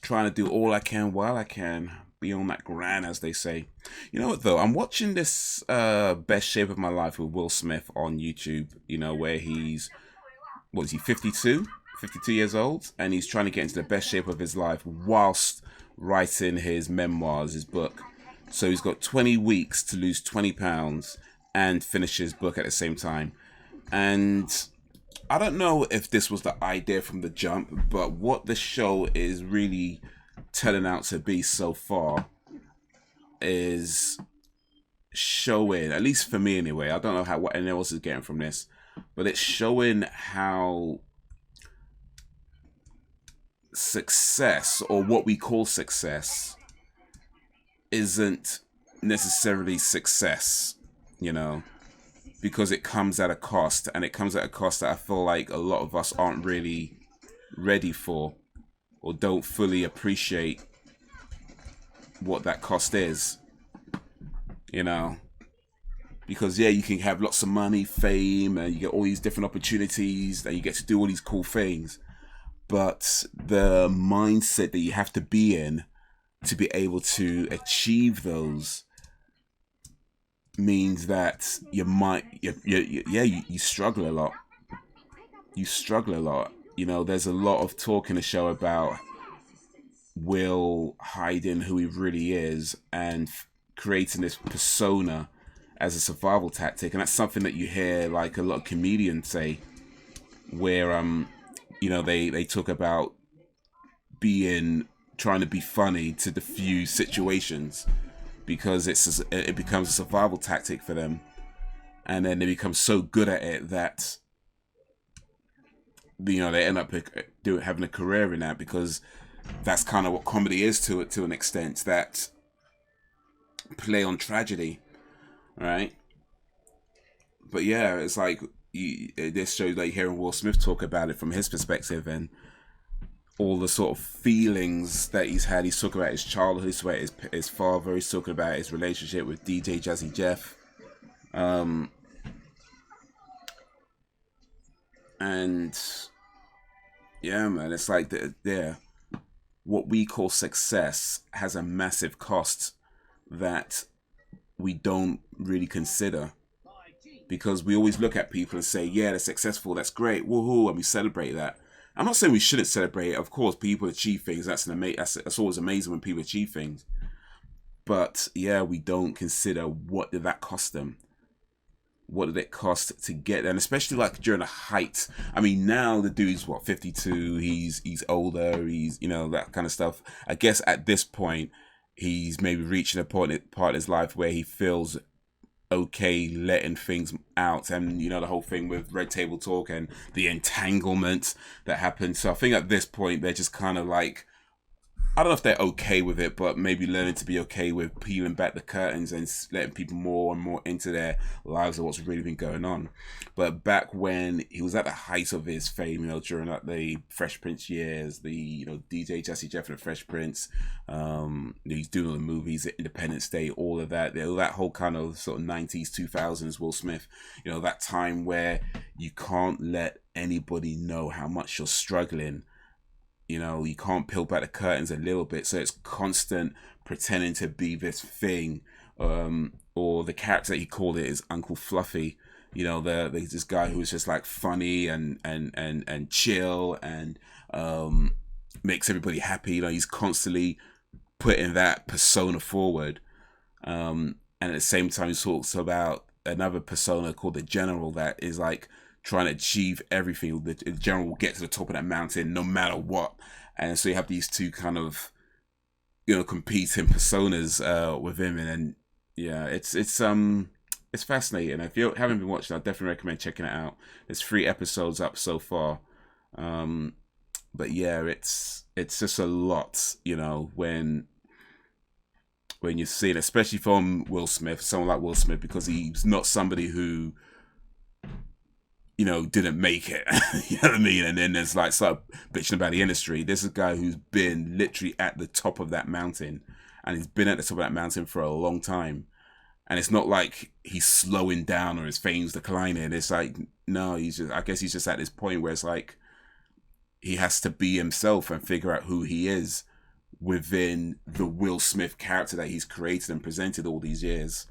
trying to do all I can while I can. Be on that grind, as they say. You know what, though? I'm watching this Best Shape of My Life with Will Smith on YouTube, where he's, what is he, 52? 52 years old? And he's trying to get into the best shape of his life whilst writing his memoirs, his book. So he's got 20 weeks to lose 20 pounds and finish his book at the same time. And I don't know if this was the idea from the jump, but what the show is really telling out to be so far is showing, at least for me anyway, I don't know what anyone else is getting from this, but it's showing how success, or what we call success, isn't necessarily success, because it comes at a cost, and it comes at a cost that I feel like a lot of us aren't really ready for, or don't fully appreciate what that cost is, because you can have lots of money, fame, and you get all these different opportunities, and you get to do all these cool things, but the mindset that you have to be in to be able to achieve those means that you struggle a lot. You struggle a lot. There's a lot of talk in the show about Will hiding who he really is and creating this persona as a survival tactic, and that's something that you hear like a lot of comedians say, where they talk about trying to be funny to diffuse situations, because it becomes a survival tactic for them, and then they become so good at it that they end up having a career in that, because that's kind of what comedy is to an extent, that play on tragedy, right? But yeah, it's like this shows, like, hearing Will Smith talk about it from his perspective, and all the sort of feelings that he's had. He's talking about his childhood, he's talking about his father, he's talking about his relationship with DJ Jazzy Jeff, and yeah, man, it's like what we call success has a massive cost that we don't really consider, because we always look at people and say, yeah, they're successful, that's great, woohoo, and we celebrate that. I'm not saying we shouldn't celebrate it. Of course, people achieve things. That's always amazing when people achieve things. But yeah, we don't consider, what did that cost them? What did it cost to get there? And especially like during the height. I mean, now the dude's 52. He's older. He's that kind of stuff. I guess at this point, he's maybe reaching a part in his life where he feels okay letting things out, and the whole thing with Red Table Talk and the entanglement that happened. So I think at this point they're just kind of like, I don't know if they're okay with it, but maybe learning to be okay with peeling back the curtains and letting people more and more into their lives of what's really been going on. But back when he was at the height of his fame, during like the Fresh Prince years, the DJ Jazzy Jeff and the Fresh Prince, he's doing all the movies, Independence Day, all of that, that whole kind of sort of 90s, 2000s Will Smith, that time where you can't let anybody know how much you're struggling. You can't peel back the curtains a little bit, so it's constant pretending to be this thing, or the character that he called it is Uncle Fluffy. There's this guy who's just like funny and chill and makes everybody happy. He's constantly putting that persona forward, and at the same time he talks about another persona called the General that is like trying to achieve everything. The General will get to the top of that mountain no matter what. And so you have these two kind of, competing personas with him. And yeah, it's fascinating. If you haven't been watching, I definitely recommend checking it out. There's 3 episodes up so far. But yeah, it's just a lot, when you see it, especially from Will Smith, someone like Will Smith, because he's not somebody who didn't make it. You know what I mean? And then there's like start bitching about the industry. This is a guy who's been literally at the top of that mountain, and he's been at the top of that mountain for a long time. And it's not like he's slowing down or his fame's declining. It's like, no, I guess he's just at this point where it's like he has to be himself and figure out who he is within the Will Smith character that he's created and presented all these years.